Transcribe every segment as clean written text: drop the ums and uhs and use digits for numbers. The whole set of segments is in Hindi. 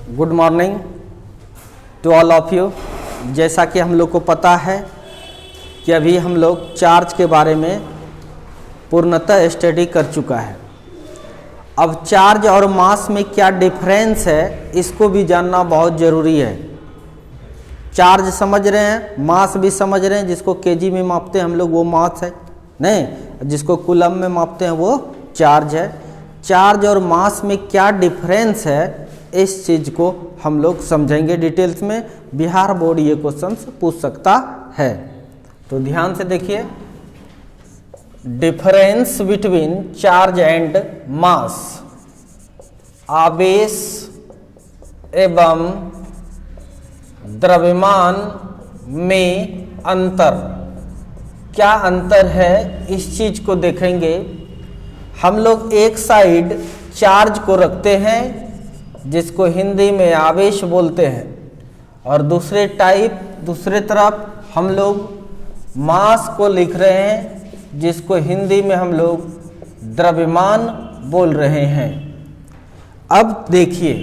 Good morning to all of you. जैसा कि हम लोग को पता है कि अभी हम लोग चार्ज के बारे में पूर्णतः स्टडी कर चुका है। अब चार्ज और मास में क्या डिफरेंस है इसको भी जानना बहुत ज़रूरी है। चार्ज समझ रहे हैं, मास भी समझ रहे हैं। जिसको केजी में मापते हैं हम लोग वो मास है, नहीं जिसको कूलम में मापते हैं वो चार्ज है। चार्ज और मास में क्या डिफरेंस है इस चीज़ को हम लोग समझेंगे डिटेल्स में। बिहार बोर्ड ये क्वेश्चंस पूछ सकता है, तो ध्यान से देखिए। Difference between charge and mass, आवेश एवं द्रव्यमान में अंतर, क्या अंतर है इस चीज को देखेंगे। हम लोग एक साइड चार्ज को रखते हैं जिसको हिंदी में आवेश बोलते हैं, और दूसरे तरफ हम लोग मास को लिख रहे हैं जिसको हिंदी में हम लोग द्रव्यमान बोल रहे हैं। अब देखिए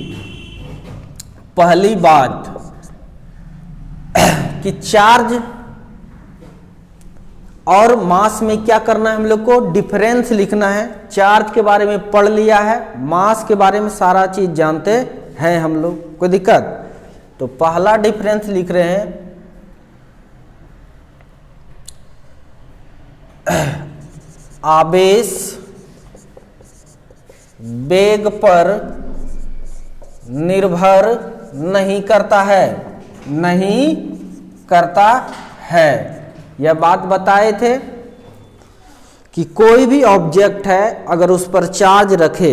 पहली बात कि चार्ज और मास में क्या करना है, हम लोग को डिफरेंस लिखना है। चार्ज के बारे में पढ़ लिया है, मास के बारे में सारा चीज जानते हैं हम लोग, कोई दिक्कत। तो पहला डिफरेंस लिख रहे हैं, आवेश वेग पर निर्भर नहीं करता है। यह बात बताए थे कि कोई भी ऑब्जेक्ट है अगर उस पर चार्ज रखे,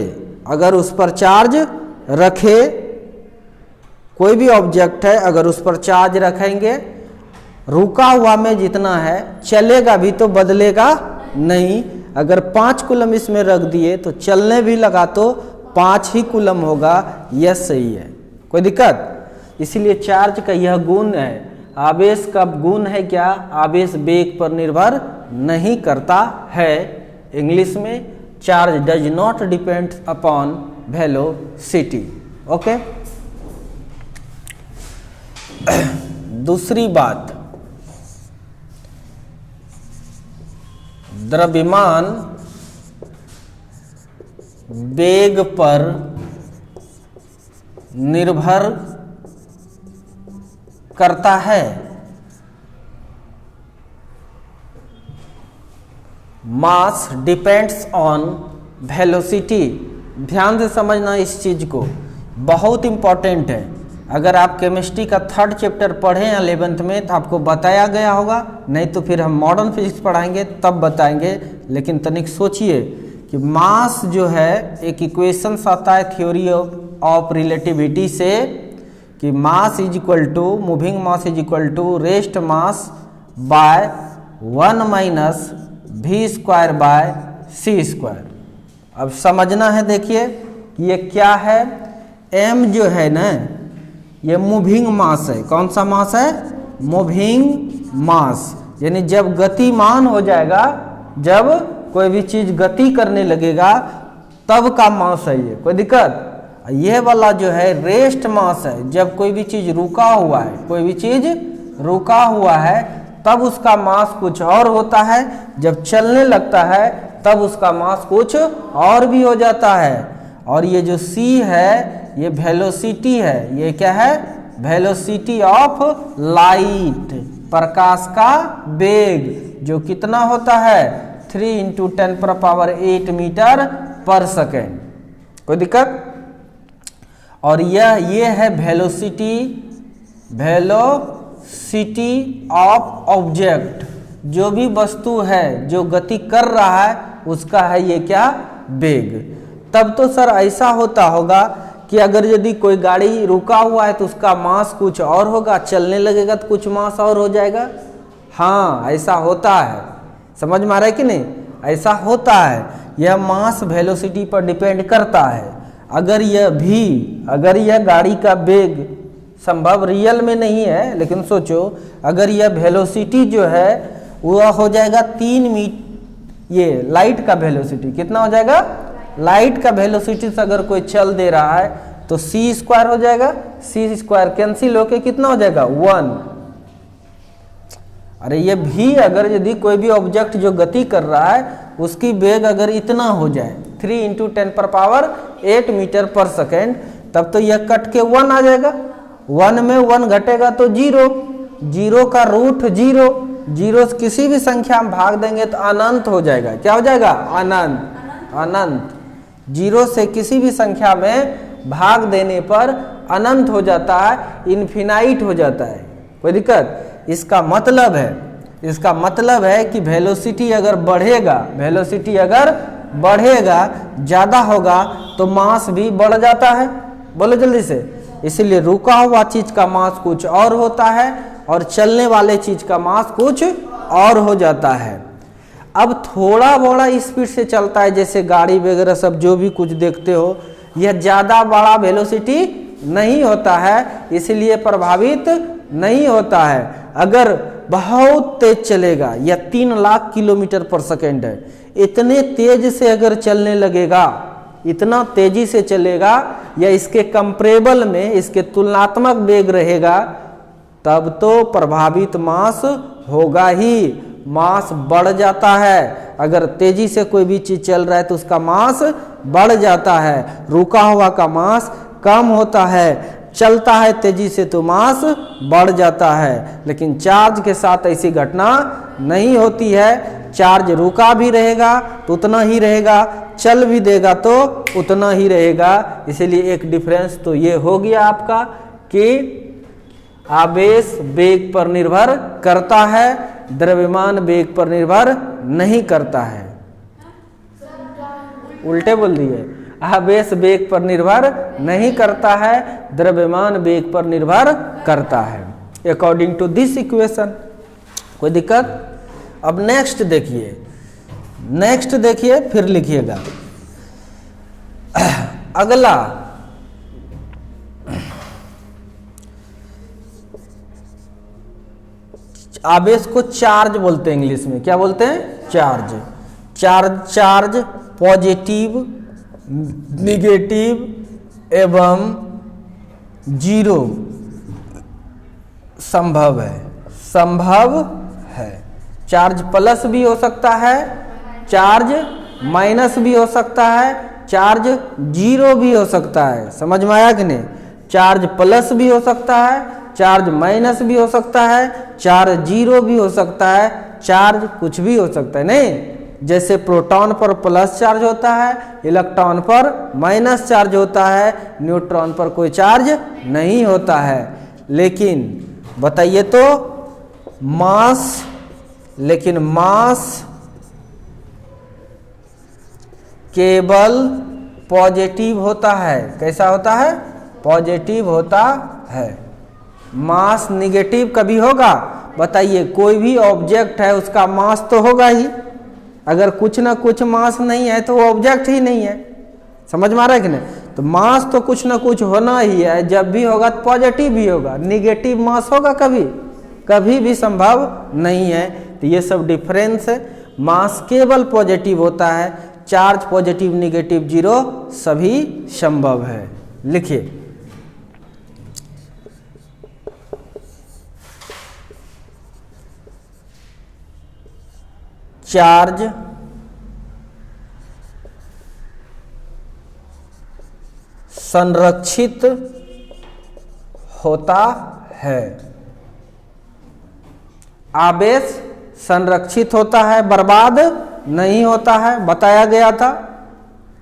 कोई भी ऑब्जेक्ट है अगर उस पर चार्ज रखेंगे, रुका हुआ में जितना है चलेगा भी तो बदलेगा नहीं। अगर 5 कूलम इसमें रख दिए तो चलने भी लगा तो 5 ही कूलम होगा। यह सही है, कोई दिक्कत। इसीलिए चार्ज का यह गुण है। आवेश का गुण है क्या, आवेश वेग पर निर्भर नहीं करता है। इंग्लिश में charge does not depend upon velocity. Okay. दूसरी बात, द्रव्यमान वेग पर निर्भर करता है। मास डिपेंड्स ऑन वेलोसिटी। ध्यान से समझना इस चीज को, बहुत इंपॉर्टेंट है। अगर आप केमिस्ट्री का 3rd चैप्टर पढ़े हैं 11th में तो आपको बताया गया होगा, नहीं तो फिर हम मॉडर्न फिजिक्स पढ़ाएंगे तब बताएंगे। लेकिन तनिक सोचिए कि मास जो है एक इक्वेशन आता है थ्योरी ऑफ रिलेटिविटी से कि mass is equal to, moving mass is equal to rest mass by 1 minus v square by c square. अब समझना है, देखिए ये क्या है। m जो है ना ये मूविंग मास है। कौन सा मास है? मूविंग मास। यानी जब गतिमान हो जाएगा, जब कोई भी चीज गति करने लगेगा तब का मास है ये, कोई दिक्कत। ये वाला जो है रेस्ट मास है। जब कोई भी चीज रुका हुआ है तब उसका मास कुछ और होता है, जब चलने लगता है तब उसका मास कुछ और भी हो जाता है। और ये जो c है ये वेलोसिटी है। ये क्या है? वेलोसिटी ऑफ लाइट, प्रकाश का वेग, जो कितना होता है 3 × 10⁸ मीटर पर सेकेंड। कोई दिक्कत। और ये है वेलोसिटी ऑफ ऑब्जेक्ट। जो भी वस्तु है जो गति कर रहा है उसका है ये क्या? वेग। तब तो सर ऐसा होता होगा कि अगर यदि कोई गाड़ी रुका हुआ है तो उसका मास कुछ और होगा, चलने लगेगा तो कुछ मास और हो जाएगा। हाँ ऐसा होता है, समझ में आ रहा है कि नहीं? ऐसा होता है। यह मास वेलोसिटी पर डिपेंड करता है। अगर यह गाड़ी का वेग संभव रियल में नहीं है, लेकिन सोचो अगर यह वेलोसिटी जो है वह हो जाएगा 3 मीटर, ये लाइट का वेलोसिटी कितना हो जाएगा? लाइट का वेलोसिटी से अगर कोई चल दे रहा है तो सी स्क्वायर हो जाएगा, सी स्क्वायर कैंसिल होके कितना हो जाएगा 1। अरे ये भी अगर यदि कोई भी ऑब्जेक्ट जो गति कर रहा है उसकी वेग अगर इतना हो जाए 3 × 10⁸ मीटर पर सेकेंड, तब तो यह कट के 1 आ जाएगा। 1 में 1 घटेगा तो 0, 0 का रूट 0, 0 किसी भी संख्या में भाग देंगे तो अनंत हो जाएगा। क्या हो जाएगा? अनंत। अनंत 0 से किसी भी संख्या में भाग देने पर अनंत हो जाता है, इन्फिनाइट हो जाता है। कोई दिक्कत? इसका मतलब है कि वेलोसिटी अगर बढ़ेगा ज़्यादा होगा तो मास भी बढ़ जाता है। बोलो जल्दी से। इसलिए रुका हुआ चीज का मास कुछ और होता है और चलने वाले चीज का मास कुछ और हो जाता है। अब थोड़ा बड़ा स्पीड से चलता है, जैसे गाड़ी वगैरह सब जो भी कुछ देखते हो, यह ज़्यादा बड़ा वेलोसिटी नहीं होता है, इसलिए प्रभावित नहीं होता है। अगर बहुत तेज चलेगा, या 3 लाख किलोमीटर पर सेकेंड है, इतने तेज से अगर चलने लगेगा, इतना तेजी से चलेगा या इसके कंपरेबल में इसके तुलनात्मक वेग रहेगा, तब तो प्रभावित मास होगा ही। मास बढ़ जाता है। अगर तेजी से कोई भी चीज चल रहा है तो उसका मास बढ़ जाता है, रुका हुआ का मास कम होता है। चलता है तेजी से तो मास बढ़ जाता है, लेकिन चार्ज के साथ ऐसी घटना नहीं होती है। चार्ज रुका भी रहेगा तो उतना ही रहेगा, चल भी देगा तो उतना ही रहेगा। इसलिए एक डिफरेंस तो ये हो गया आपका कि आवेश वेग पर निर्भर करता है, द्रव्यमान वेग पर निर्भर नहीं करता है। उल्टे बोल दिए, आवेश वेग पर निर्भर नहीं करता है, द्रव्यमान वेग पर निर्भर करता है, अकॉर्डिंग टू दिस इक्वेशन। कोई दिक्कत? अब नेक्स्ट देखिए, फिर लिखिएगा। अगला आवेश को चार्ज बोलते हैं, इंग्लिश में क्या बोलते हैं? चार्ज पॉजिटिव, निगेटिव एवं जीरो संभव है। चार्ज प्लस भी हो सकता है, चार्ज माइनस भी हो सकता है, चार्ज जीरो भी हो सकता है। समझ में आया कि नहीं? चार्ज प्लस भी हो सकता है, चार्ज माइनस भी हो सकता है, चार्ज जीरो भी हो सकता है, चार्ज कुछ भी हो सकता है। नहीं, जैसे प्रोटॉन पर प्लस चार्ज होता है, इलेक्ट्रॉन पर माइनस चार्ज होता है, न्यूट्रॉन पर कोई चार्ज नहीं होता है। लेकिन बताइए तो मास केवल पॉजिटिव होता है। कैसा होता है? पॉजिटिव होता है। मास निगेटिव कभी होगा? बताइए, कोई भी ऑब्जेक्ट है उसका मास तो होगा ही। अगर कुछ ना कुछ मास नहीं है तो वो ऑब्जेक्ट ही नहीं है। समझ में आ रहा है कि नहीं? तो मास तो कुछ ना कुछ होना ही है, जब भी होगा तो पॉजिटिव भी होगा। निगेटिव मास होगा कभी भी संभव नहीं है। तो ये सब डिफरेंस है। मास केवल पॉजिटिव होता है, चार्ज पॉजिटिव, निगेटिव, जीरो सभी संभव है। लिखिए, चार्ज संरक्षित होता है, आवेश संरक्षित होता है, बर्बाद नहीं होता है। बताया गया था,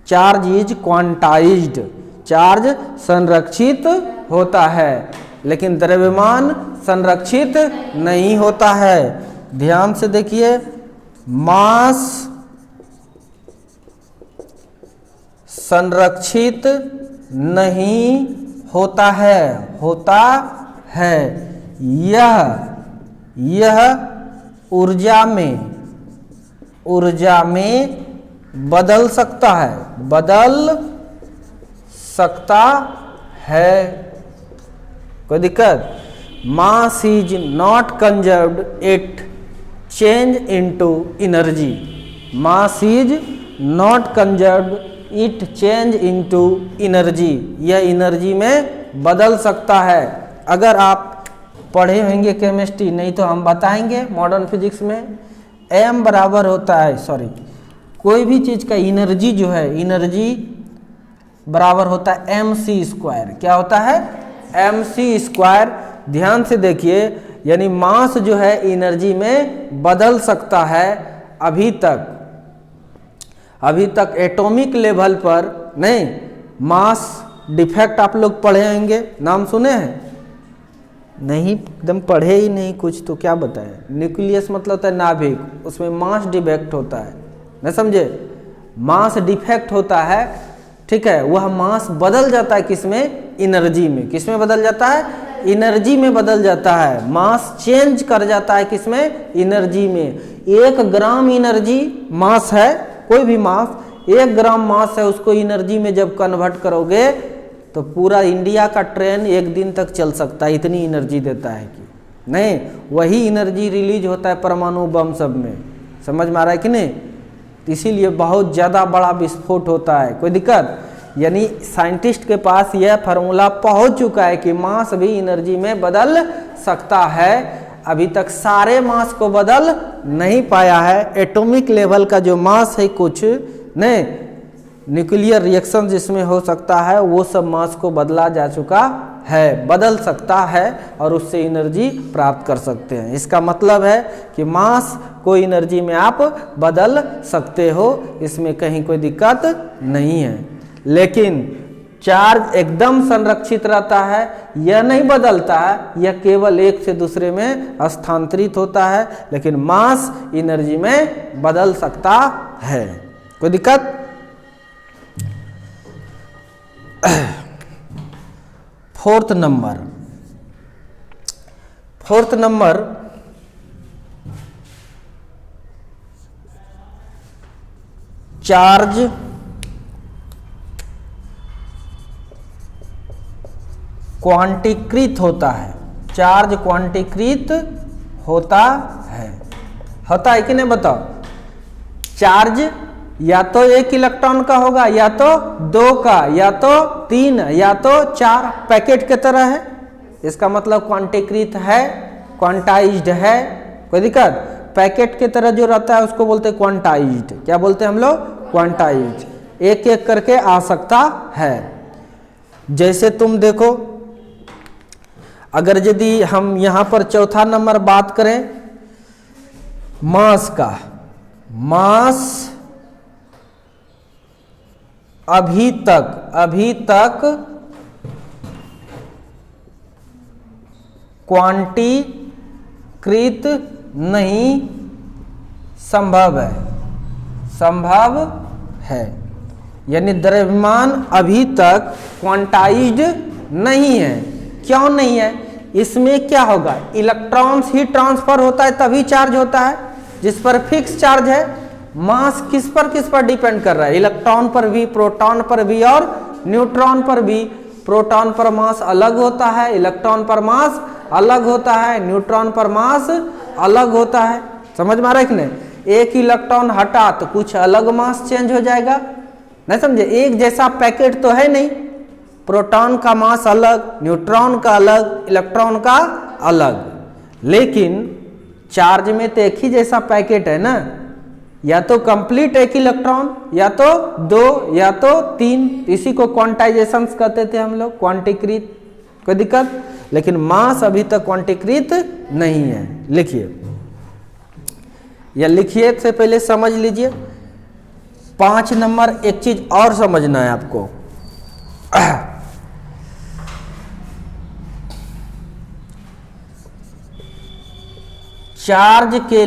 चार्ज इज क्वांटाइज्ड, चार्ज संरक्षित होता है, लेकिन द्रव्यमान संरक्षित नहीं होता है। ध्यान से देखिए, मास संरक्षित नहीं होता है, यह ऊर्जा में बदल सकता है। कोई दिक्कत? Mass is not conserved, it change into energy. Mass is not conserved, it change into energy, यह एनर्जी में बदल सकता है। अगर आप पढ़े होंगे केमिस्ट्री, नहीं तो हम बताएंगे मॉडर्न फिजिक्स में, m बराबर होता है, कोई भी चीज़ का एनर्जी जो है, एनर्जी बराबर होता है mc²। क्या होता है? mc²। ध्यान से देखिए, यानी मास जो है एनर्जी में बदल सकता है। अभी तक एटॉमिक लेवल पर नहीं, मास डिफेक्ट आप लोग पढ़े होंगे, नाम सुने हैं? नहीं, एकदम पढ़े ही नहीं कुछ, तो क्या बताएं। न्यूक्लियस मतलब होता है नाभिक, उसमें मास डिफेक्ट होता है, न समझे? मास डिफेक्ट होता है, ठीक है। वह मास बदल जाता है किसमें? एनर्जी में। किसमें बदल जाता है? एनर्जी में बदल जाता है। मास चेंज कर जाता है किसमें? एनर्जी में। 1 ग्राम एनर्जी मास है, कोई भी मास 1 ग्राम मास है, उसको एनर्जी में जब कन्वर्ट करोगे तो पूरा इंडिया का ट्रेन 1 दिन तक चल सकता है, इतनी एनर्जी देता है कि नहीं। वही एनर्जी रिलीज होता है परमाणु बम सब में, समझ में आ रहा है कि नहीं? इसीलिए बहुत ज़्यादा बड़ा विस्फोट होता है। कोई दिक्कत? यानी साइंटिस्ट के पास यह फार्मूला पहुंच चुका है कि मास भी एनर्जी में बदल सकता है। अभी तक सारे मास को बदल नहीं पाया है। एटॉमिक लेवल का जो मास है कुछ नहीं, न्यूक्लियर रिएक्शन जिसमें हो सकता है, वो सब मास को बदला जा चुका है, बदल सकता है और उससे एनर्जी प्राप्त कर सकते हैं। इसका मतलब है कि मास को एनर्जी में आप बदल सकते हो, इसमें कहीं कोई दिक्कत नहीं है। लेकिन चार्ज एकदम संरक्षित रहता है, यह नहीं बदलता है, यह केवल एक से दूसरे में स्थानांतरित होता है, लेकिन मास एनर्जी में बदल सकता है। कोई दिक्कत? फोर्थ नंबर चार्ज क्वांटीकृत होता है। चार्ज क्वांटीकृत होता है कि नहीं? बताओ। चार्ज या तो 1 इलेक्ट्रॉन का होगा, या तो 2 का, या तो 3, या तो 4, पैकेट के तरह है। इसका मतलब क्वांटीकृत है, क्वांटाइज्ड है। कोई दिक्कत? पैकेट के तरह जो रहता है उसको बोलते हैं क्वांटाइज्ड। क्या बोलते हैं हम लोग? क्वांटाइज्ड। एक एक करके आ सकता है। जैसे तुम देखो, अगर यदि हम यहाँ पर चौथा नंबर बात करें मास का, मास अभी तक क्वांटीकृत नहीं संभव है। यानी द्रव्यमान अभी तक क्वांटाइज्ड नहीं है। क्यों नहीं है? इसमें क्या होगा? इलेक्ट्रॉन्स ही ट्रांसफर होता है तभी चार्ज होता है, जिस पर फिक्स चार्ज है। मास किस पर डिपेंड कर रहा है? इलेक्ट्रॉन पर भी, प्रोटॉन पर भी और न्यूट्रॉन पर भी। प्रोटॉन पर मास अलग होता है, इलेक्ट्रॉन पर मास अलग होता है, न्यूट्रॉन पर मास अलग होता है। समझ में आ रहा है कि नहीं? एक इलेक्ट्रॉन हटा तो कुछ अलग मास चेंज हो जाएगा, नहीं समझे? एक जैसा पैकेट तो है नहीं, प्रोटॉन का मास अलग, न्यूट्रॉन का अलग, इलेक्ट्रॉन का अलग। लेकिन चार्ज में तो एक ही जैसा पैकेट है ना, या तो कंप्लीट 1 इलेक्ट्रॉन, या तो 2, या तो 3। इसी को क्वांटाइजेशन कहते थे हम लोग, क्वांटीकृत। कोई दिक्कत? लेकिन मास अभी तक क्वांटीकृत नहीं है। लिखिए, या लिखिए से पहले समझ लीजिए। 5 नंबर एक चीज और समझना है आपको। चार्ज के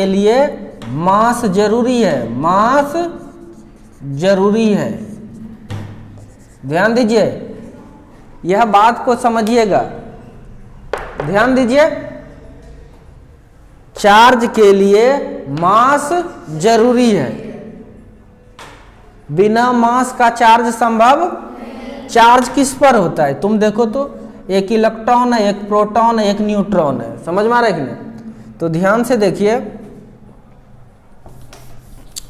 लिए मास जरूरी है, मास जरूरी है। ध्यान दीजिए, यह बात को समझिएगा, ध्यान दीजिए। चार्ज के लिए मास जरूरी है, बिना मास का चार्ज संभव। चार्ज किस पर होता है? तुम देखो तो, एक इलेक्ट्रॉन है, एक प्रोटॉन है, एक न्यूट्रॉन है। समझ में आ रहा है कि नहीं? तो ध्यान से देखिए,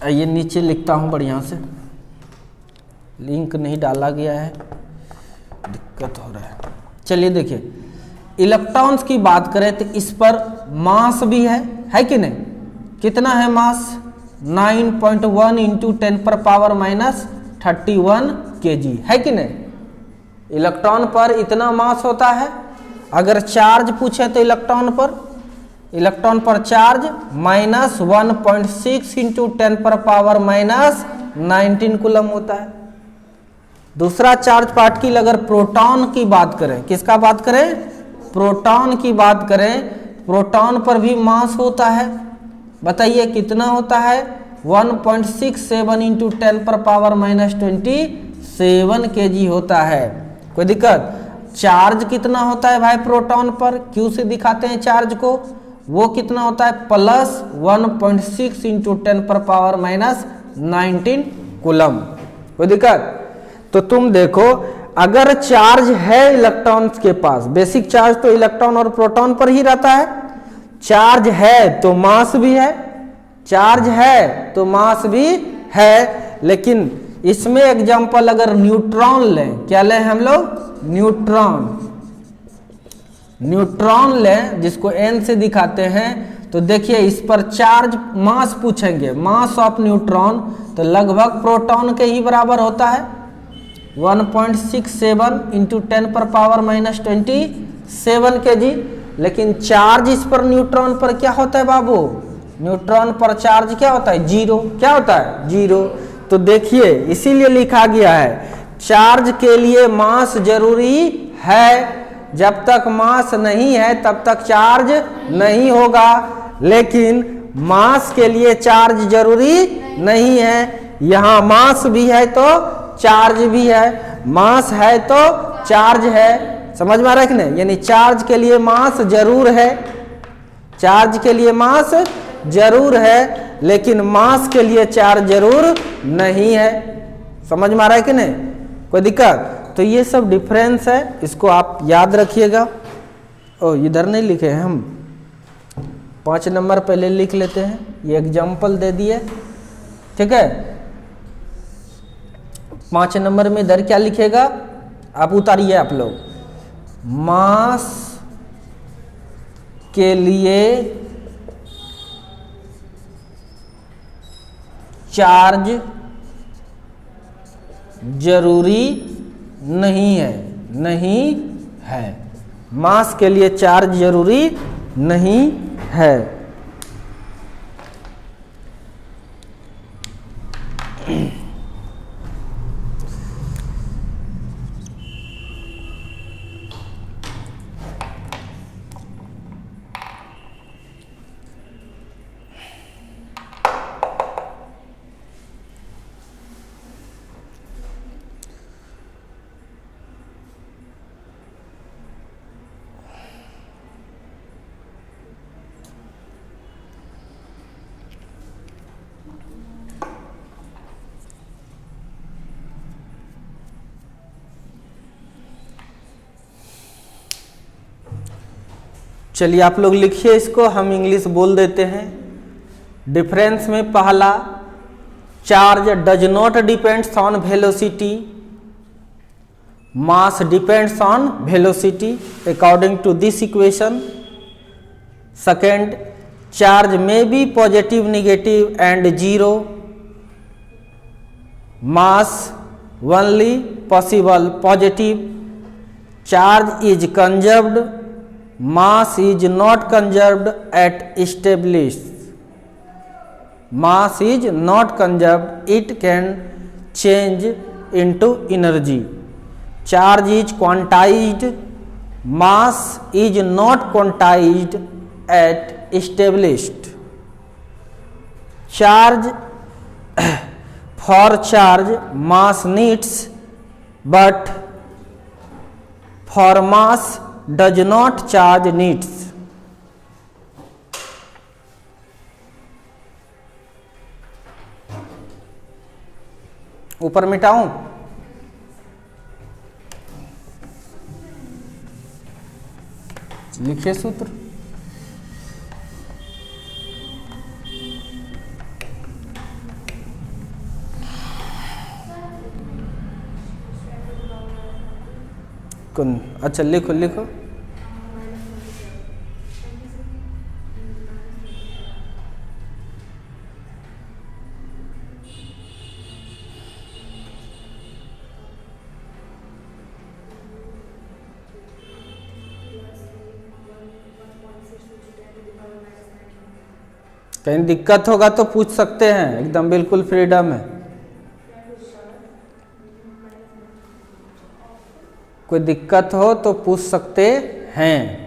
ये नीचे लिखता हूं बढ़िया से। लिंक नहीं डाला गया है, दिक्कत हो रहा है। चलिए देखिए, इलेक्ट्रॉन्स की बात करें तो इस पर मास भी है कि नहीं? कितना है मास? 9.1 इंटू 10⁻⁻31 kg, है कि नहीं? इलेक्ट्रॉन पर इतना मास होता है। अगर चार्ज पूछे तो इलेक्ट्रॉन पर चार्ज -1.6 इंटू 10⁻⁻19 कूलम होता है। दूसरा चार्ज पार्टिकल अगर प्रोटॉन की बात करें, किसका बात करें? प्रोटॉन की बात करें, प्रोटॉन पर भी मास होता है। बताइए कितना होता है? 1.67 इंटू 10⁻⁻27 kg होता है। कोई दिक्कत? चार्ज कितना होता है भाई प्रोटॉन पर? क्यू से दिखाते हैं चार्ज को। वो कितना होता है? +1.6 इंटू 10⁻⁻19 कूलम। कोई दिक्कत? तो तुम देखो, अगर चार्ज है इलेक्ट्रॉन्स के पास, बेसिक चार्ज तो इलेक्ट्रॉन और प्रोटॉन पर ही रहता है। चार्ज है तो मास भी है, चार्ज है तो मास भी है। लेकिन इसमें एग्जांपल अगर न्यूट्रॉन लें, क्या लें हम लोग? न्यूट्रॉन लें, जिसको n से दिखाते हैं। तो देखिए इस पर चार्ज मास पूछेंगे, मास ऑफ न्यूट्रॉन, तो लगभग प्रोटॉन के ही बराबर होता है, 1.67 इंटू 10⁻⁻27 kg। लेकिन चार्ज इस पर न्यूट्रॉन पर क्या होता है बाबू? न्यूट्रॉन पर चार्ज क्या होता है? 0। क्या होता है? 0। तो देखिए इसीलिए लिखा गया है चार्ज के लिए मास जरूरी है। जब तक मास नहीं है तब तक चार्ज नहीं होगा। लेकिन मास के लिए चार्ज जरूरी नहीं है। यहाँ मास भी है तो चार्ज भी है, मास है तो चार्ज है। समझ में आ रहा है कि नहीं? यानी चार्ज के लिए मास जरूर है, चार्ज के लिए मास जरूर है, लेकिन मास के लिए चार्ज जरूर नहीं है। समझ में आ रहा है कि नहीं? कोई दिक्कत? तो ये सब डिफरेंस है, इसको आप याद रखिएगा। ओ इधर नहीं लिखे हैं हम, 5 नंबर पहले लिख लेते हैं। ये एग्जाम्पल दे दिए, ठीक है। 5 नंबर में इधर क्या लिखेगा आप उतारिए आप लोग। मास के लिए चार्ज जरूरी नहीं है, नहीं है। मास के लिए चार्ज जरूरी नहीं है। चलिए आप लोग लिखिए इसको, हम इंग्लिश बोल देते हैं। डिफरेंस में पहला, charge does not depends on velocity, mass depends on velocity according to this equation. Second, charge may be positive, negative and zero, mass only possible positive. Charge is conserved, mass is not conserved at established, mass is not conserved, it can change into energy. Charge is quantized, mass is not quantized at established. Charge for charge mass needs, but for mass does not charge needs. ऊपर मिटाऊं? लिखिए सूत्र। अच्छा लिखो लिखो। कहीं दिक्कत होगा तो पूछ सकते हैं, एकदम बिल्कुल फ्रीडम है। कोई दिक्कत हो तो पूछ सकते हैं।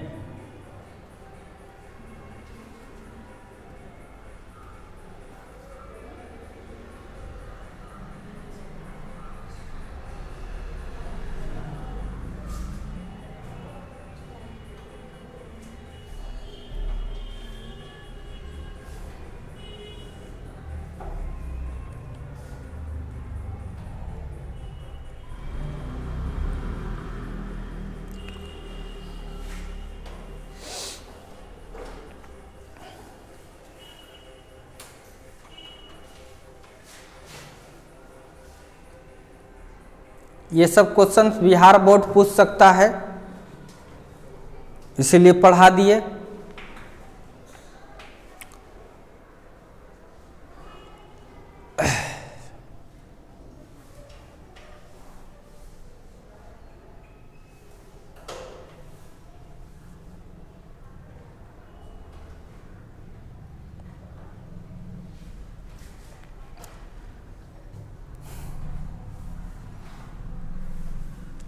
ये सब क्वेश्चंस बिहार बोर्ड पूछ सकता है, इसीलिए पढ़ा दिए।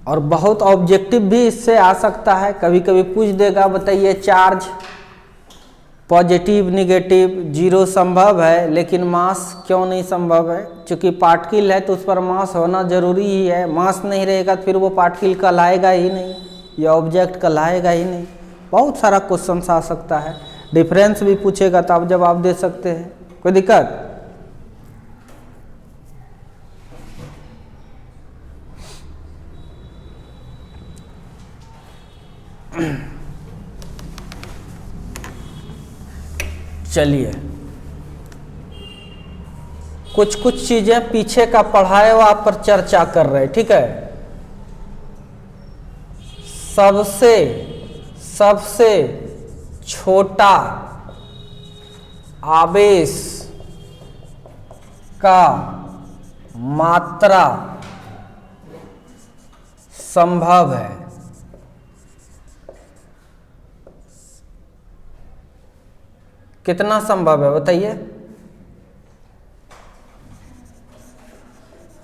और बहुत ऑब्जेक्टिव भी इससे आ सकता है, कभी कभी पूछ देगा, बताइए चार्ज पॉजिटिव निगेटिव जीरो संभव है लेकिन मास क्यों नहीं संभव है? क्योंकि पार्टिकल है तो उस पर मास होना जरूरी ही है। मास नहीं रहेगा तो फिर वो पार्टिकल कहलाएगा ही नहीं, या ऑब्जेक्ट कहलाएगा ही नहीं। बहुत सारा क्वेश्चन आ सकता है। डिफरेंस भी पूछेगा तो आप जवाब दे सकते हैं, कोई दिक्कत? चलिए, कुछ कुछ चीजें पीछे का पढ़ाए हुआ पर चर्चा कर रहे हैं, ठीक है। सबसे छोटा आवेश का मात्रा संभव है। कितना संभव है बताइए?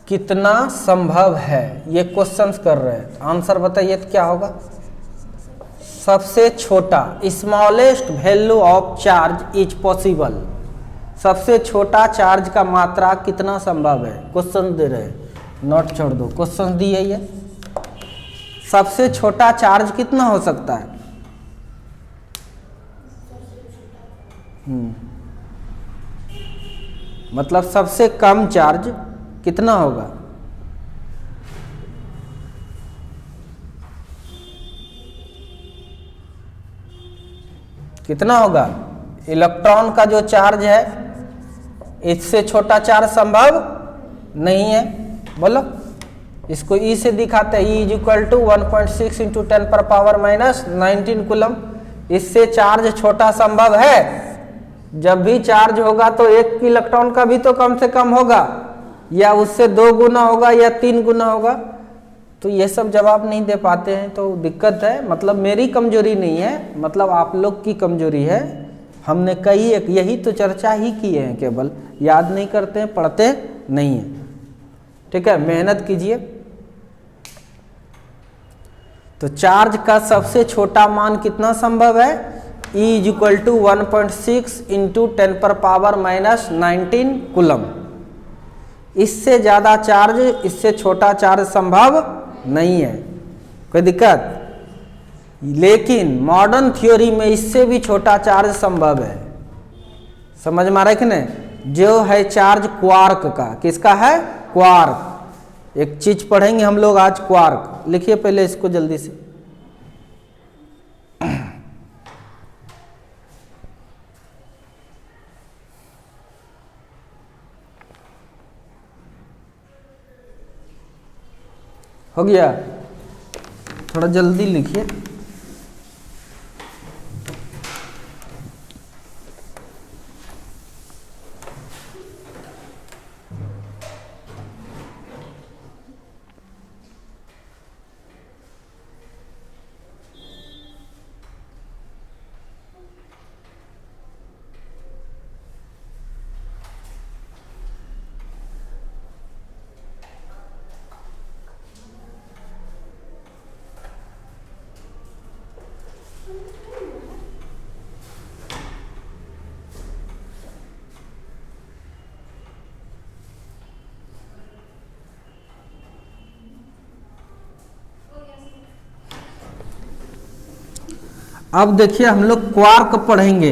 कितना संभव है, ये क्वेश्चंस कर रहे हैं। आंसर बताइए तो क्या होगा? सबसे छोटा, smallest value of charge is possible. सबसे छोटा चार्ज का मात्रा कितना संभव है? क्वेश्चन दे रहे हैं, नोट छोड़ दो, क्वेश्चन दिए ये। सबसे छोटा चार्ज कितना हो सकता है? मतलब सबसे कम चार्ज कितना होगा? कितना होगा? इलेक्ट्रॉन का जो चार्ज है इससे छोटा चार्ज संभव नहीं है। बोलो, इसको ई से दिखाते हैं। E is equal to 1.6 into 10 पर पावर माइनस 19 कूलम। इससे चार्ज छोटा संभव है। जब भी चार्ज होगा तो एक इलेक्ट्रॉन का भी तो कम से कम होगा, या उससे 2 गुना होगा या 3 गुना होगा। तो ये सब जवाब नहीं दे पाते हैं तो दिक्कत है। मतलब मेरी कमजोरी नहीं है, मतलब आप लोग की कमजोरी है। हमने कई एक यही तो चर्चा ही की है, केवल याद नहीं करते हैं, पढ़ते नहीं है। ठीक है, मेहनत कीजिए। तो चार्ज का सबसे छोटा मान कितना संभव है? E is equal to 1.6 into 10 पर पावर माइनस 19 कूलम। इससे ज्यादा चार्ज, इससे छोटा चार्ज संभव नहीं है। कोई दिक्कत? लेकिन मॉडर्न थ्योरी में इससे भी छोटा चार्ज संभव है। समझ में आ रहा है कि नहीं? जो है चार्ज क्वार्क का। किसका है? क्वार्क। एक चीज पढ़ेंगे हम लोग आज, क्वार्क। लिखिए पहले इसको जल्दी से। हो गया? थोड़ा जल्दी लिखिए। अब देखिए हम लोग क्वार्क पढ़ेंगे।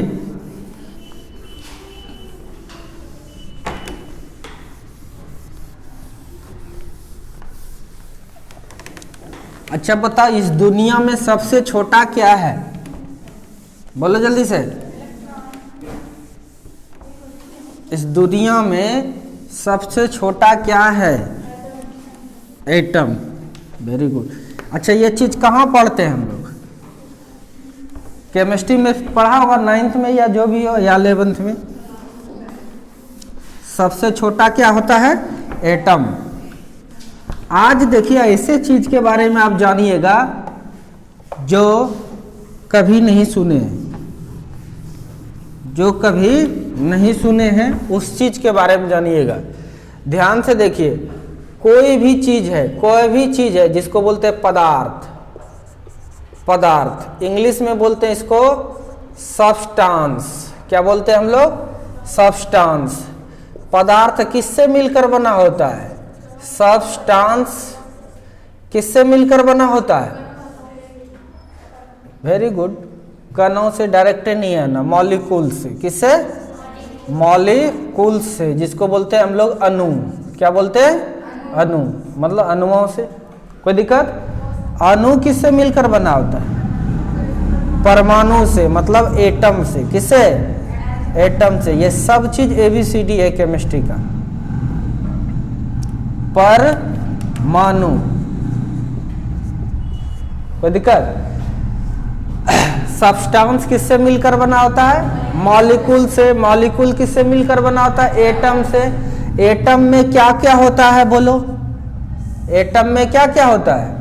अच्छा बताओ, इस दुनिया में सबसे छोटा क्या है? बोलो जल्दी से। इस दुनिया में सबसे छोटा क्या है? एटम। Very good. अच्छा, ये चीज कहाँ पढ़ते हैं हम लोग? केमिस्ट्री में पढ़ा होगा, 9th में या जो भी हो, या 11th में। सबसे छोटा क्या होता है? एटम। आज देखिए ऐसे चीज के बारे में आप जानिएगा जो कभी नहीं सुने हैं, जो कभी नहीं सुने हैं, उस चीज के बारे में जानिएगा। ध्यान से देखिए, कोई भी चीज है, कोई भी चीज है जिसको बोलते हैं पदार्थ, पदार्थ इंग्लिश में बोलते हैं इसको सब्सटेंस। क्या बोलते हैं हम लोग? सब्सटेंस। पदार्थ किससे मिलकर बना होता है? सब्सटेंस किससे मिलकर बना होता है? Very good. कणों से डायरेक्ट नहीं है ना, मॉलिक्यूल से। किससे? मॉलिक्यूल से, जिसको बोलते हैं हम लोग अणु। क्या बोलते हैं? अणु, मतलब अणुओं से। कोई दिक्कत? अणु किससे मिलकर बना होता है? परमाणु से, मतलब एटम से। किससे? एटम से। ये सब चीज ABCD है केमिस्ट्री का। परमाणु। कोई दिक्कत? सब्सटेंस किससे मिलकर बना होता है? मॉलिक्यूल से। मॉलिक्यूल किससे मिलकर बना होता है? एटम से। एटम में क्या क्या होता है बोलो? एटम में क्या क्या होता है?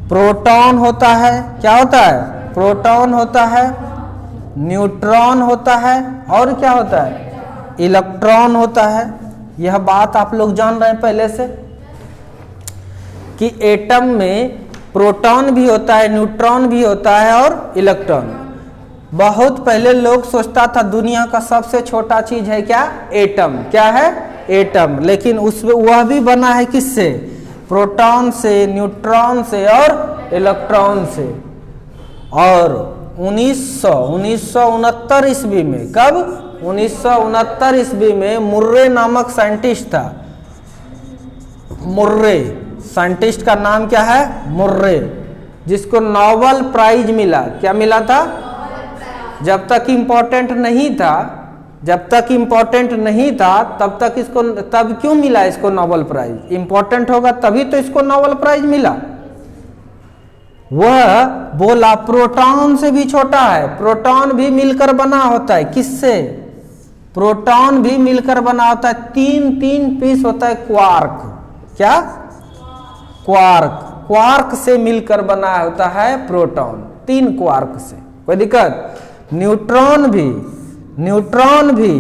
प्रोटॉन होता है। क्या होता है? प्रोटॉन होता है, न्यूट्रॉन होता है, और क्या होता है? इलेक्ट्रॉन होता है। यह बात आप लोग जान रहे हैं पहले से कि एटम में प्रोटॉन भी होता है, न्यूट्रॉन भी होता है, और इलेक्ट्रॉन। बहुत पहले लोग सोचता था दुनिया का सबसे छोटा चीज है क्या? एटम। क्या है? एटम। लेकिन उसमें वह भी बना है किससे? प्रोटॉन से, न्यूट्रॉन से, और इलेक्ट्रॉन से। और 1969 ईस्वी में, कब? 1969 ईस्वी में मुर्रे नामक साइंटिस्ट था। मुर्रे, साइंटिस्ट का नाम क्या है? मुर्रे, जिसको नोबेल प्राइज मिला। क्या मिला था? जब तक इम्पोर्टेंट नहीं था, जब तक इम्पोर्टेंट नहीं था तब तक इसको, तब क्यों मिला इसको नोबेल प्राइज? इम्पोर्टेंट होगा तभी तो इसको नोबेल प्राइज मिला। वह बोला प्रोटॉन से भी छोटा है। प्रोटॉन भी मिलकर बना होता है। किससे? प्रोटॉन भी मिलकर बना होता है। 3 पीस होता है क्वार्क। क्या? क्वार्क। क्वार्क से मिलकर बना होता है प्रोटॉन, 3 क्वार्क से। कोई दिक्कत? न्यूट्रॉन भी, न्यूट्रॉन भी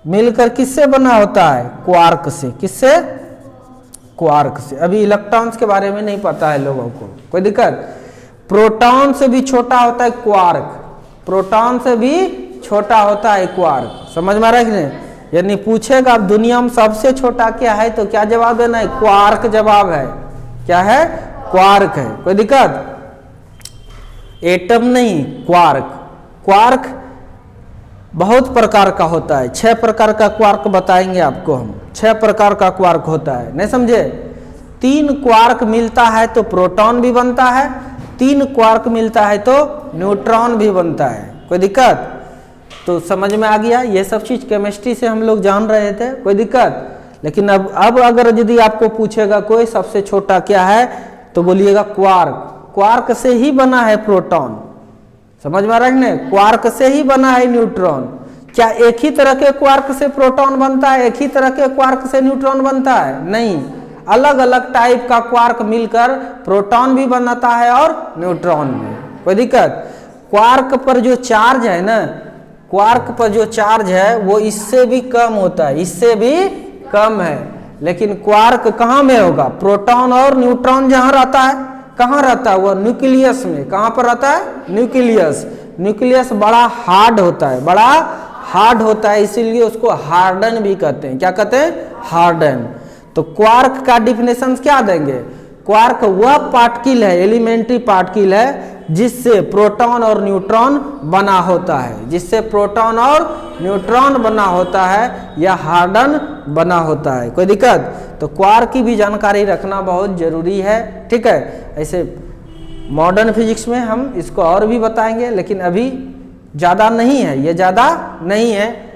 मिलकर किससे बना होता है? क्वार्क से। किससे? क्वार्क से। अभी इलेक्ट्रॉन्स के बारे में नहीं पता है लोगों को। कोई दिक्कत? प्रोटॉन से भी छोटा होता है क्वार्क। प्रोटॉन से भी छोटा होता है क्वार्क। समझ में आ रहा है कि नहीं? यानी पूछेगा अब दुनिया में सबसे छोटा क्या है, तो क्या जवाब देना है? क्वार्क जवाब है। क्या है? क्वार्क है। कोई दिक्कत? एटम नहीं, क्वार्क। क्वार्क बहुत प्रकार का होता है। 6 प्रकार का क्वार्क बताएंगे आपको हम। 6 प्रकार का क्वार्क होता है, नहीं समझे? 3 क्वार्क मिलता है तो प्रोटॉन भी बनता है, 3 क्वार्क मिलता है तो न्यूट्रॉन भी बनता है। कोई दिक्कत? तो समझ में आ गया? ये सब चीज केमिस्ट्री से हम लोग जान रहे थे। कोई दिक्कत? लेकिन अब अगर यदि आपको पूछेगा कोई सबसे छोटा क्या है तो बोलिएगा क्वार्क। क्वार्क से ही बना है प्रोटॉन, समझ में आ रहा है ना, क्वार्क से ही बना है न्यूट्रॉन। क्या एक ही तरह के क्वार्क से प्रोटॉन बनता है, एक ही तरह के क्वार्क से न्यूट्रॉन बनता है? नहीं, अलग अलग टाइप का क्वार्क मिलकर प्रोटॉन भी बनाता है और न्यूट्रॉन भी। कोई दिक्कत? क्वार्क पर जो चार्ज है ना, क्वार्क पर जो चार्ज है वो इससे भी कम होता है, इससे भी कम है। लेकिन क्वार्क कहाँ में होगा? प्रोटॉन और न्यूट्रॉन जहां रहता है, कहाँ रहता है? वो न्यूक्लियस में। कहाँ पर रहता है? न्यूक्लियस। न्यूक्लियस बड़ा हार्ड होता है, बड़ा हार्ड होता है, इसीलिए उसको हार्डन भी कहते हैं। क्या कहते हैं? हार्डन। तो क्वार्क का डिफिनेशन क्या देंगे? क्वार्क वह पार्टिकल है, एलिमेंट्री पार्टिकल है जिससे प्रोटॉन और न्यूट्रॉन बना होता है, जिससे प्रोटॉन और न्यूट्रॉन बना होता है या हार्डन बना होता है। कोई दिक्कत? तो क्वार्क की भी जानकारी रखना बहुत जरूरी है, ठीक है। ऐसे मॉडर्न फिजिक्स में हम इसको और भी बताएंगे, लेकिन अभी ज़्यादा नहीं है, ये ज़्यादा नहीं है,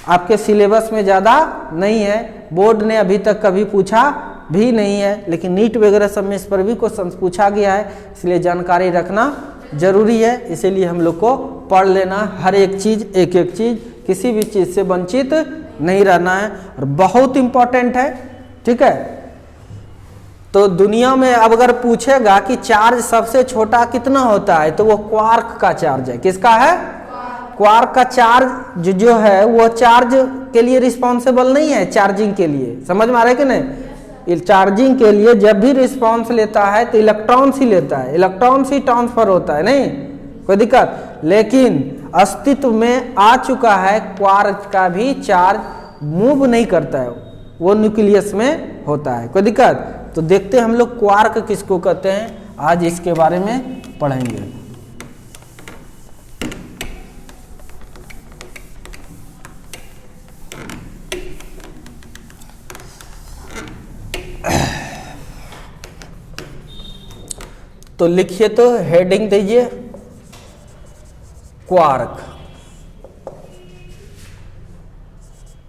आपके सिलेबस में ज़्यादा नहीं है, बोर्ड ने अभी तक कभी पूछा भी नहीं है, लेकिन नीट वगैरह सब में इस पर भी क्वेश्चन पूछा गया है, इसलिए जानकारी रखना जरूरी है। इसीलिए हम लोग को पढ़ लेना, हर एक चीज़, एक एक चीज़, किसी भी चीज़ से वंचित नहीं रहना है, और बहुत इम्पोर्टेंट है, ठीक है। तो दुनिया में अब अगर पूछेगा कि चार्ज सबसे छोटा कितना होता है, तो वो क्वार्क का चार्ज है। किसका है? क्वार्क का चार्ज जो है वो चार्ज के लिए रिस्पॉन्सिबल नहीं है, चार्जिंग के लिए। समझ में आ रहा है कि नहीं? चार्जिंग के लिए जब भी रिस्पॉन्स लेता है तो इलेक्ट्रॉन्स ही लेता है, इलेक्ट्रॉन्स ही ट्रांसफर होता है, नहीं कोई दिक्कत। लेकिन अस्तित्व में आ चुका है क्वार्क का भी चार्ज मूव नहीं करता है, वो न्यूक्लियस में होता है। कोई दिक्कत? तो देखते हैं हम लोग क्वार्क किसको कहते हैं, आज इसके बारे में पढ़ेंगे। तो लिखिए, तो हेडिंग दीजिए क्वार्क।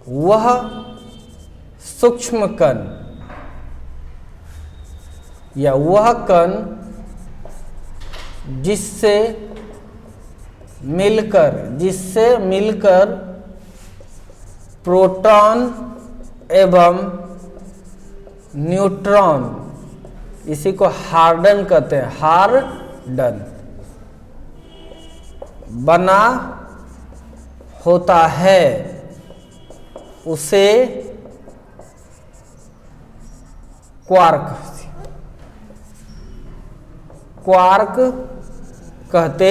वह सूक्ष्म कण या वह कण जिससे मिलकर प्रोटॉन एवं न्यूट्रॉन, इसी को हार्डन कहते हैं, हार्डन बना होता है, उसे क्वार्क कहते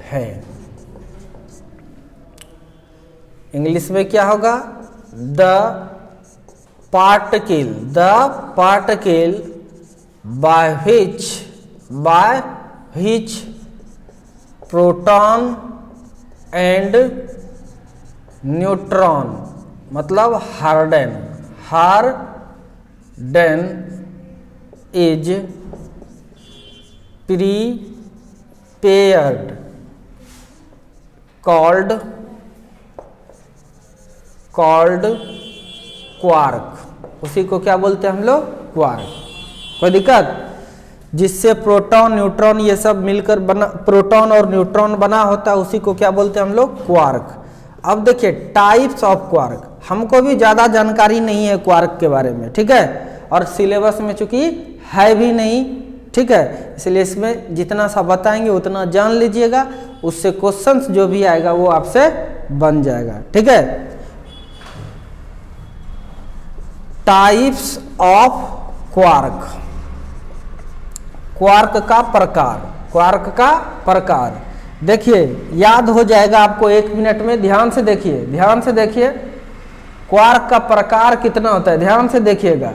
हैं। इंग्लिश में क्या होगा? The particle by which proton and neutron, मतलब harden is prepared, called quark. उसी को क्या बोलते हैं हम लोग? क्वार्क। कोई दिक्कत? जिससे प्रोटॉन न्यूट्रॉन ये सब मिलकर बना, प्रोटॉन और न्यूट्रॉन बना होता है, उसी को क्या बोलते हैं हम लोग? क्वार्क। अब देखिए टाइप्स ऑफ क्वार्क, हमको भी ज़्यादा जानकारी नहीं है क्वार्क के बारे में, ठीक है, और सिलेबस में चूंकि है भी नहीं, ठीक है, इसलिए इसमें जितना सा बताएंगे उतना जान लीजिएगा, उससे क्वेश्चंस जो भी आएगा वो आपसे बन जाएगा, ठीक है। टाइप्स ऑफ क्वार्क, क्वार्क का प्रकार, देखिए याद हो जाएगा आपको 1 मिनट में। ध्यान से देखिए क्वार्क का प्रकार कितना होता है, ध्यान से देखिएगा।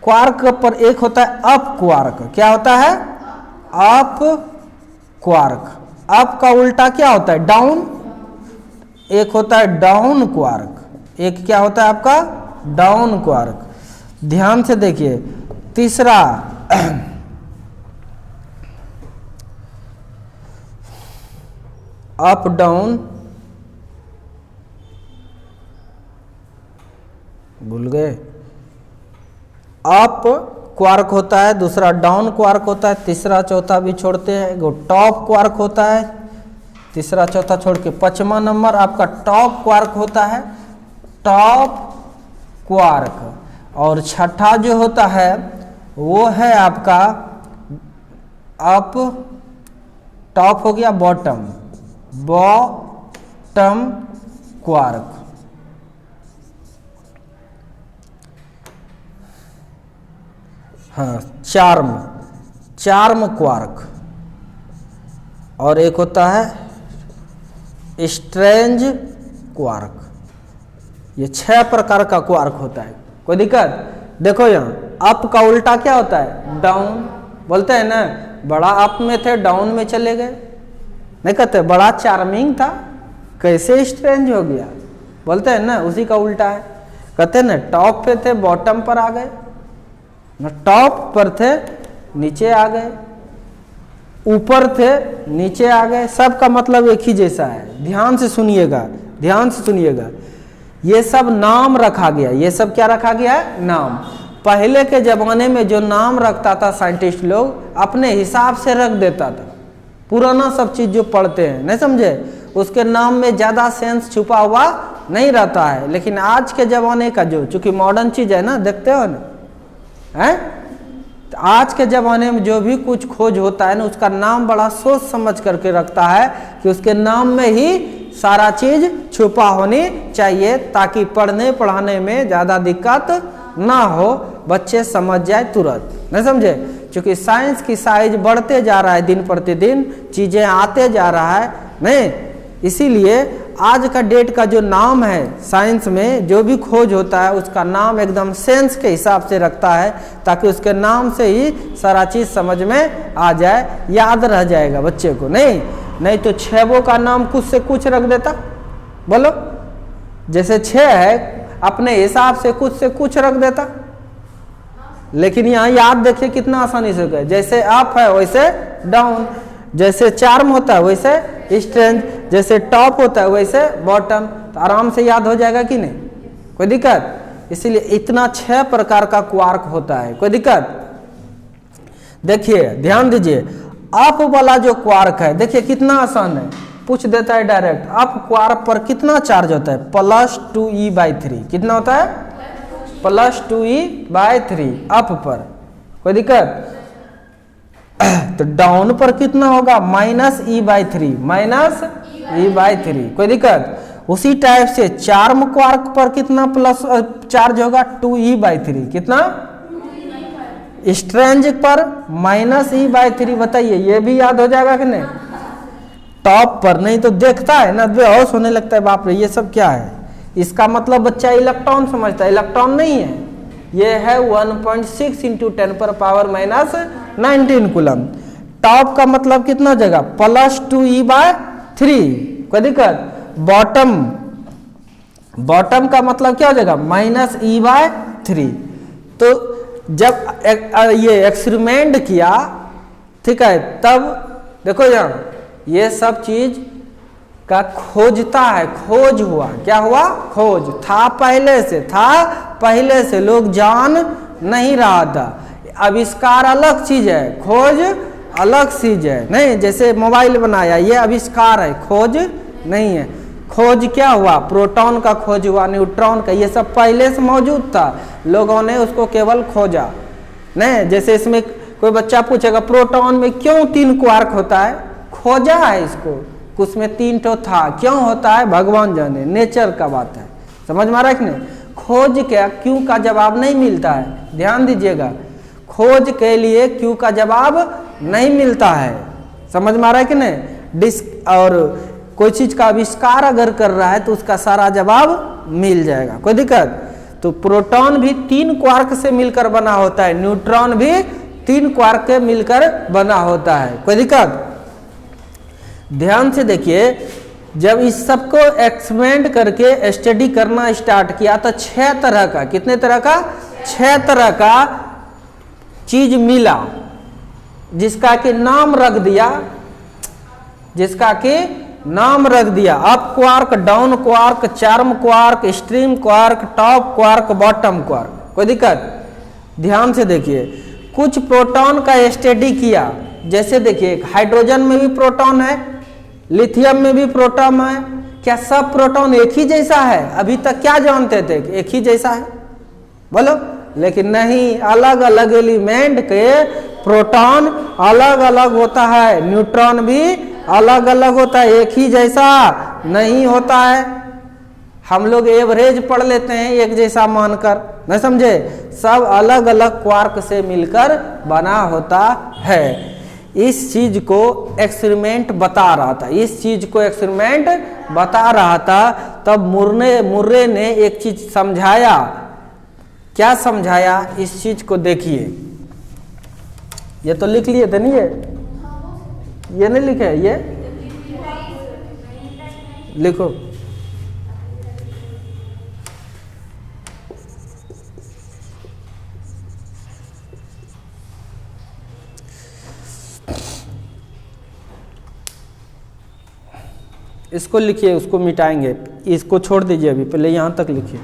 क्वार्क पर एक होता है अप क्वार्क, क्या होता है? Up quark. अप का उल्टा क्या होता है? डाउन। एक होता है डाउन क्वार्क, एक क्या होता है आपका? Down quark. ध्यान से देखिए। तीसरा अप डाउन भूल गए। अप क्वार्क होता है, दूसरा डाउन क्वार्क होता है, तीसरा चौथा भी छोड़ते हैं, एगो टॉप क्वार्क होता है, तीसरा चौथा छोड़ के 5वां नंबर आपका टॉप क्वार्क होता है, टॉप क्वार्क। और छठा जो होता है वो है आपका अप, टॉप हो गया बॉटम, बॉटम क्वार्क। हाँ, चार्म, चार्म क्वार्क। और एक होता है स्ट्रेंज क्वार्क। ये 6 प्रकार का क्वार्क होता है। कोई दिक्कत? देखो यहाँ अप का उल्टा क्या होता है? डाउन। बोलते हैं ना बड़ा अप में थे डाउन में चले गए, नहीं कहते बड़ा चार्मिंग था कैसे स्ट्रेंज हो गया, बोलते हैं ना उसी का उल्टा है। कहते हैं ना टॉप पे थे बॉटम पर आ गए, ना टॉप पर थे नीचे आ गए, ऊपर थे नीचे आ गए, सबका मतलब एक ही जैसा है। ध्यान से सुनिएगा, ध्यान से सुनिएगा। ये सब नाम रखा गया, ये सब क्या रखा गया है? नाम। पहले के जमाने में जो नाम रखता था साइंटिस्ट लोग अपने हिसाब से रख देता था। पुराना सब चीज जो पढ़ते हैं, नहीं समझे, उसके नाम में ज्यादा सेंस छुपा हुआ नहीं रहता है। लेकिन आज के जमाने का जो चूंकि मॉडर्न चीज है ना, देखते हो ना है, तो आज के ज़माने में जो भी कुछ खोज होता है ना उसका नाम बड़ा सोच समझ करके रखता है कि उसके नाम में ही सारा चीज छुपा होनी चाहिए, ताकि पढ़ने पढ़ाने में ज़्यादा दिक्कत ना हो, बच्चे समझ जाए तुरंत, नहीं समझे। क्योंकि साइंस की साइज बढ़ते जा रहा है दिन प्रतिदिन, चीज़ें आते जा रहा है, नहीं, इसीलिए आज का डेट का जो नाम है साइंस में जो भी खोज होता है उसका नाम एकदम सेंस के हिसाब से रखता है, ताकि उसके नाम से ही सारा चीज़ समझ में आ जाए, याद रह जाएगा बच्चे को। नहीं तो छेबों का नाम कुछ से कुछ रख देता, बोलो, जैसे 6 है अपने हिसाब से कुछ रख देता। लेकिन यहाँ याद देखिए कितना आसानी से गए, जैसे अप है वैसे डाउन, जैसे चार्म होता है वैसे स्ट्रेंथ, जैसे टॉप होता है वैसे बॉटम, तो आराम से याद हो जाएगा कि नहीं, कोई दिक्कत। इसीलिए इतना 6 प्रकार का क्वार्क होता है, कोई दिक्कत। देखिए ध्यान दीजिए, अप वाला जो क्वार्क है देखिए कितना आसान है, पूछ देता है डायरेक्ट, अप क्वार्क पर कितना चार्ज होता है? +2e/3। कितना होता है? +2e/3 अप पर, कोई दिक्कत। तो डाउन पर कितना होगा? -e/3, -e/3, कोई दिक्कत। उसी टाइप से चार्म क्वार्क पर कितना प्लस चार्ज होगा? 2e/3। कितना? स्ट्रेंज पर -e/3। बताइए ये भी याद हो जाएगा कि नहीं? टॉप पर नहीं तो देखता है ना बेहोश होने लगता है, बाप रे ये सब क्या है। इसका मतलब बच्चा इलेक्ट्रॉन समझता है, इलेक्ट्रॉन नहीं है, ये है 1.6 × 10⁻⁹ कूलम। टॉप का मतलब कितना जगह? +2e/3, कोई दिक्कत। बॉटम का मतलब क्या हो जाएगा? -e/3। तो जब ये एक्सपेरिमेंट किया, ठीक है, तब देखो यहाँ ये सब चीज का खोजता है, खोज हुआ, क्या हुआ? खोज था, पहले से लोग जान नहीं रहा था। आविष्कार अलग चीज है, खोज अलग चीज है, नहीं। जैसे मोबाइल बनाया, ये आविष्कार है, खोज नहीं है। खोज क्या हुआ? प्रोटॉन का खोज हुआ, न्यूट्रॉन का, ये सब पहले से मौजूद था, लोगों ने उसको केवल खोजा, नहीं। जैसे इसमें कोई बच्चा पूछेगा प्रोटॉन में क्यों 3 क्वार्क होता है? खोजा है इसको, उसमें 3 ठो था, क्यों होता है भगवान जाने, नेचर का बात है, समझ में आ रहा है कि नहीं। खोज क्या क्यों का जवाब नहीं मिलता है, ध्यान दीजिएगा, खोज के लिए क्यों का जवाब नहीं मिलता है, समझ में आ रहा है कि नहीं। और कोई चीज का आविष्कार अगर कर रहा है तो उसका सारा जवाब मिल जाएगा, कोई दिक्कत। तो प्रोटॉन भी 3 क्वार्क से मिलकर बना होता है, न्यूट्रॉन भी 3 क्वार्क के मिलकर बना होता है, कोई दिक्कत। ध्यान से देखिए, जब इस सबको एक्सपेरिमेंट करके स्टडी करना स्टार्ट किया तो 6 तरह का, कितने तरह का? 6 तरह का चीज मिला, जिसका कि नाम रख दिया, जिसका कि नाम रख दिया, up quark, down quark, charm quark, stream quark, top quark, bottom quark. कोई दिक्कत? ध्यान से देखिए, कुछ प्रोटॉन का स्टडी किया, जैसे देखिए हाइड्रोजन में भी प्रोटॉन है, लिथियम में भी प्रोटॉन है। क्या सब प्रोटॉन एक ही जैसा है? अभी तक क्या जानते थे कि एक ही जैसा है? बोलो। लेकिन नहीं, अलग अलग एलिमेंट के प्रोटॉन अलग अलग होता है, न्यूट्रॉन भी अलग अलग होता है, एक ही जैसा नहीं होता है। हम लोग एवरेज पढ़ लेते हैं एक जैसा मानकर, नहीं समझे? सब अलग अलग क्वार्क से मिलकर बना होता है। इस चीज को एक्सपेरिमेंट बता रहा था, इस चीज को एक्सपेरिमेंट बता रहा था। तब मुर्रे ने एक चीज समझाया। क्या समझाया? इस चीज को देखिए, ये तो लिख लिए थे नहीं, ये नहीं लिखे, ये लिखो। इसको लिखिए, उसको मिटाएंगे, इसको छोड़ दीजिए, अभी पहले यहां तक लिखिए।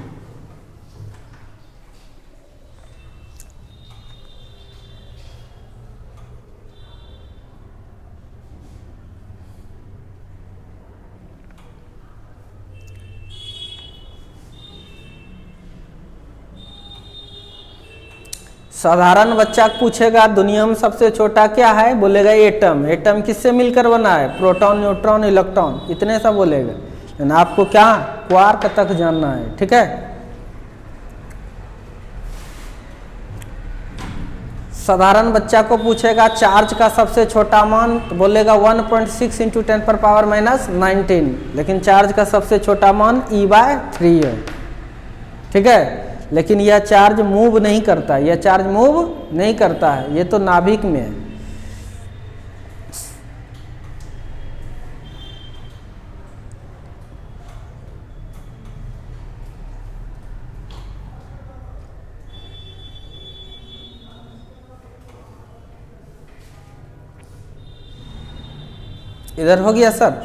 साधारण बच्चा पूछेगा दुनिया में सबसे छोटा क्या है, बोलेगा एटम। एटम किससे मिलकर बना है? प्रोटॉन, न्यूट्रॉन, इलेक्ट्रॉन, इतने सब बोलेगा। लेकिन आपको क्या क्वार्क तक जानना है, ठीक है? साधारण बच्चा को पूछेगा चार्ज का सबसे छोटा मान, तो बोलेगा 1.6 × 10⁻⁻19। लेकिन चार्ज का सबसे छोटा मान E/3 है, ठीक है? लेकिन यह चार्ज मूव नहीं करता, यह चार्ज मूव नहीं करता है, ये तो नाभिक में है। इधर हो गया सर।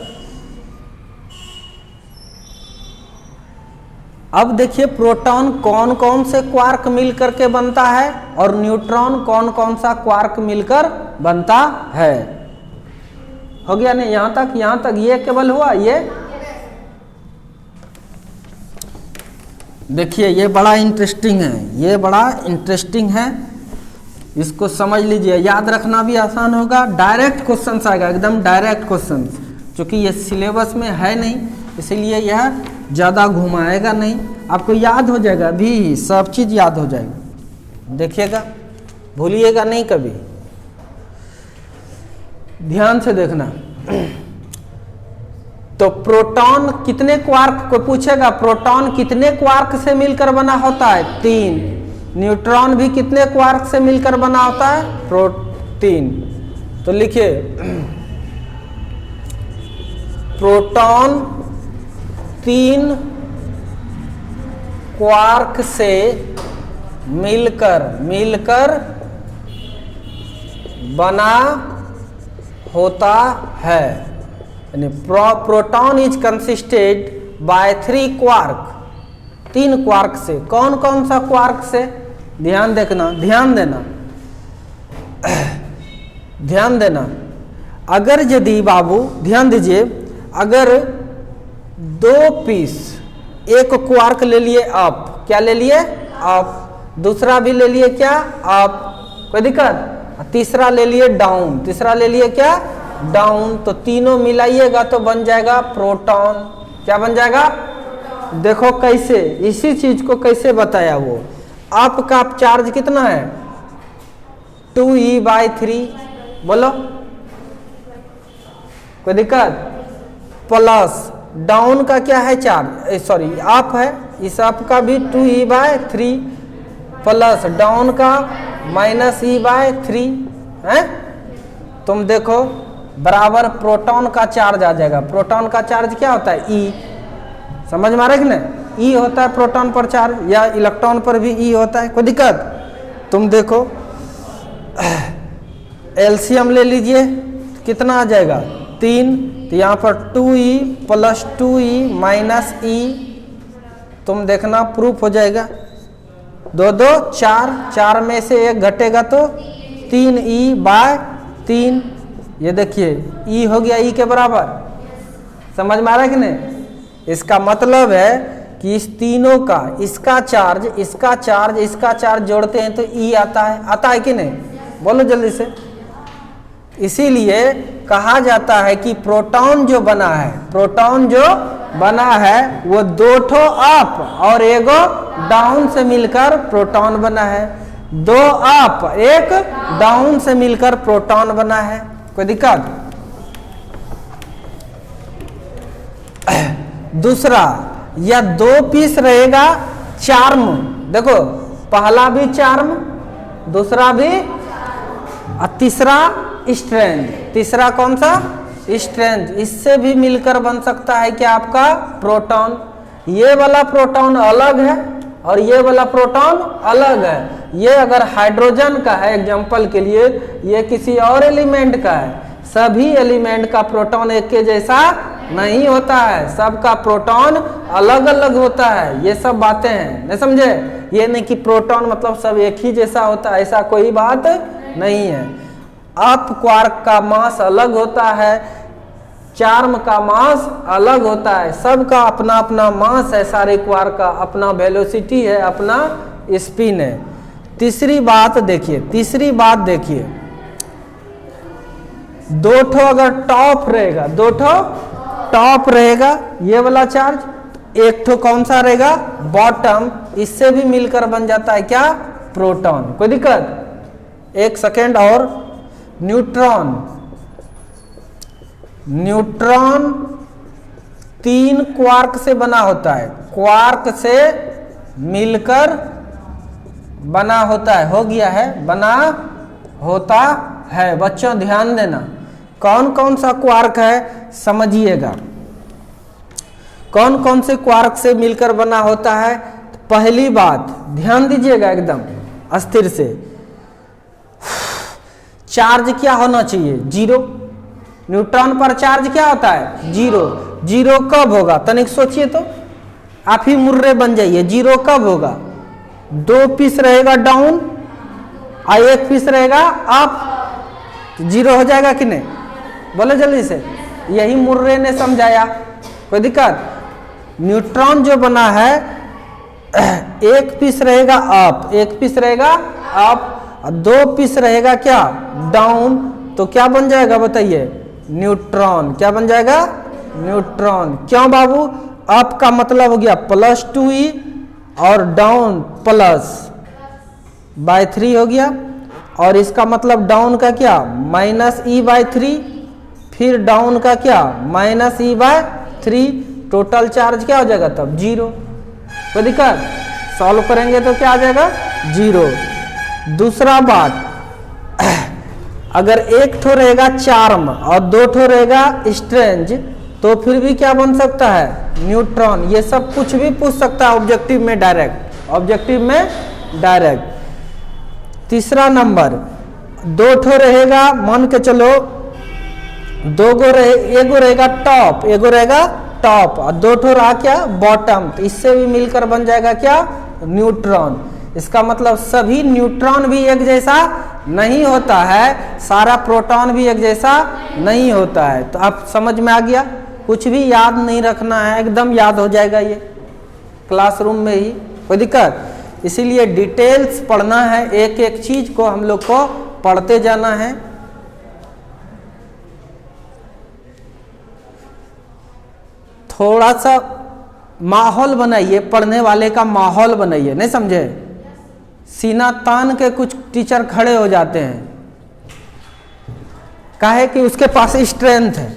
अब देखिए प्रोटॉन कौन कौन से क्वार्क मिल करके बनता है और न्यूट्रॉन कौन कौन सा क्वार्क मिलकर बनता है। हो गया नहीं? यहां तक ये केवल हुआ। ये देखिए, ये बड़ा इंटरेस्टिंग है, ये बड़ा इंटरेस्टिंग है, इसको समझ लीजिए। याद रखना भी आसान होगा, डायरेक्ट क्वेश्चन आएगा, एकदम डायरेक्ट क्वेश्चन। क्योंकि ये सिलेबस में है नहीं, इसीलिए यह ज़्यादा घुमाएगा नहीं, आपको याद हो जाएगा, भी सब चीज़ याद हो जाएगा। देखिएगा, भूलिएगा नहीं कभी, ध्यान से देखना। तो प्रोटॉन कितने क्वार्क को पूछेगा, प्रोटॉन कितने क्वार्क से मिलकर बना होता है? 3। न्यूट्रॉन भी कितने क्वार्क से मिलकर बना होता है? 3। तो लिखिए, प्रोटॉन 3 क्वार्क से मिलकर बना होता है। यानी proton is consisted by 3 quark, 3 quark से। कौन कौन सा क्वार्क से? ध्यान देखना, ध्यान देना, ध्यान देना। अगर यदि बाबू ध्यान दीजिए, अगर 2 पीस, एक क्वार्क ले लिए अप, क्या ले लिए? अप। दूसरा भी ले लिए क्या? अप। कोई दिक्कत? तीसरा ले लिए डाउन, तीसरा ले लिए क्या? डाउन। तो तीनों मिलाइएगा तो बन जाएगा प्रोटॉन। क्या बन जाएगा? देखो कैसे, इसी चीज को कैसे बताया वो। अप का चार्ज कितना है? 2E/3। बोलो, कोई दिक्कत? प्लस डाउन का क्या है चार्ज, सॉरी अप है, इस अप का भी 2E/3 प्लस डाउन का -E/3 है। तुम देखो बराबर प्रोटॉन का चार्ज आ जाएगा। प्रोटॉन का चार्ज क्या होता है? E। समझ में आ रहा है कि नहीं? E होता है प्रोटॉन पर चार्ज, या इलेक्ट्रॉन पर भी E होता है। कोई दिक्कत? तुम देखो एलसीएम ले लीजिए, कितना आ जाएगा? 3 तो यहाँ पर 2e plus 2e minus e, तुम देखना प्रूफ हो जाएगा। 2 2 4, 4 में से 1 घटेगा तो 3e बाय 3। ये देखिए e हो गया e के बराबर। समझ में आ रहा है कि नहीं? इसका मतलब है कि इस तीनों का, इसका चार्ज, इसका चार्ज, इसका चार्ज जोड़ते हैं तो e आता है कि नहीं? बोलो जल्दी से। इसीलिए कहा जाता है कि प्रोटॉन जो बना है, प्रोटॉन जो बना है वो 2 ठो अप और 1 डाउन से मिलकर प्रोटॉन बना है। 2 अप 1 डाउन से मिलकर प्रोटॉन बना है। कोई दिक्कत? दूसरा, या 2 पीस रहेगा चार्म। देखो पहला भी चार्म, दूसरा भी, और तीसरा स्ट्रेंथ। तीसरा कौन सा? स्ट्रेंथ। इससे भी मिलकर बन सकता है कि आपका प्रोटॉन। ये वाला प्रोटॉन अलग है और ये वाला प्रोटॉन अलग है। ये अगर हाइड्रोजन का है, एग्जांपल के लिए, ये किसी और एलिमेंट का है। सभी एलिमेंट का प्रोटॉन एक के जैसा नहीं होता है, सबका प्रोटॉन अलग अलग होता है। ये सब बातें हैं, नहीं समझे? ये नहीं कि प्रोटॉन मतलब सब एक ही जैसा होता है, ऐसा कोई बात नहीं है। अप क्वार्क का मास अलग होता है, चार्म का मास अलग होता है। सबका अपना अपना मास है, सारे क्वार्क का अपना वेलोसिटी है, अपना स्पिन है। तीसरी बात देखिए, 2 ठो अगर टॉप रहेगा, 2 ठो टॉप रहेगा ये वाला चार्ज, 1 ठो कौन सा रहेगा? बॉटम। इससे भी मिलकर बन जाता है क्या? प्रोटॉन। कोई दिक्कत? 1 सेकेंड और। न्यूट्रॉन, न्यूट्रॉन 3 क्वार्क से बना होता है, क्वार्क से मिलकर बना होता है, हो गया है, बना होता है। बच्चों ध्यान देना, कौन कौन सा क्वार्क है समझिएगा। कौन कौन से क्वार्क से मिलकर बना होता है? पहली बात ध्यान दीजिएगा एकदम अस्थिर से, चार्ज क्या होना चाहिए? 0। न्यूट्रॉन पर चार्ज क्या होता है? 0। 0 कब होगा? तनिक सोचिए तो, आप ही मुर्रे बन जाइए। 0 कब होगा? 2 पीस रहेगा डाउन और 1 पीस रहेगा अप, 0 हो जाएगा कि नहीं? बोलो जल्दी से। यही मुर्रे ने समझाया। कोई दिक्कत? न्यूट्रॉन जो बना है 1 पीस रहेगा अप, 1 पीस रहेगा अप, 2 पीस रहेगा क्या? डाउन। तो क्या बन जाएगा बताइए? न्यूट्रॉन। क्या बन जाएगा? न्यूट्रॉन। क्यों बाबू? अप का मतलब हो गया प्लस 2e और डाउन प्लस बाय 3 हो गया, और इसका मतलब डाउन का क्या? माइनस e बाय 3, फिर डाउन का क्या? Minus e by 3। Total charge क्या हो जाएगा तब? 0। कोई दिक्कत? सॉल्व करेंगे तो क्या आ जाएगा? 0। दूसरा बात, अगर 1 ठो रहेगा चार्म और 2 ठो रहेगा स्ट्रेंज, तो फिर भी क्या बन सकता है? न्यूट्रॉन। ये सब कुछ भी पूछ सकता है ऑब्जेक्टिव में डायरेक्ट, ऑब्जेक्टिव में डायरेक्ट। तीसरा नंबर, 2 ठो रहेगा, मान के चलो 2 गो रहे, 1 गो रहेगा टॉप, 1 गो रहेगा टॉप और 2 ठो रहा क्या? बॉटम। तो इससे भी मिलकर बन जाएगा क्या? न्यूट्रॉन। इसका मतलब सभी न्यूट्रॉन भी एक जैसा नहीं होता है, सारा प्रोटॉन भी एक जैसा नहीं होता है। तो आप समझ में आ गया? कुछ भी याद नहीं रखना है, एकदम याद हो जाएगा ये क्लासरूम में ही। कोई दिक्कत? इसीलिए डिटेल्स पढ़ना है, एक एक चीज को हम लोग को पढ़ते जाना है। थोड़ा सा माहौल बनाइए, पढ़ने वाले का माहौल बनाइए, नहीं समझे? सीना तान के कुछ टीचर खड़े हो जाते हैं, काहे कि उसके पास स्ट्रेंथ है।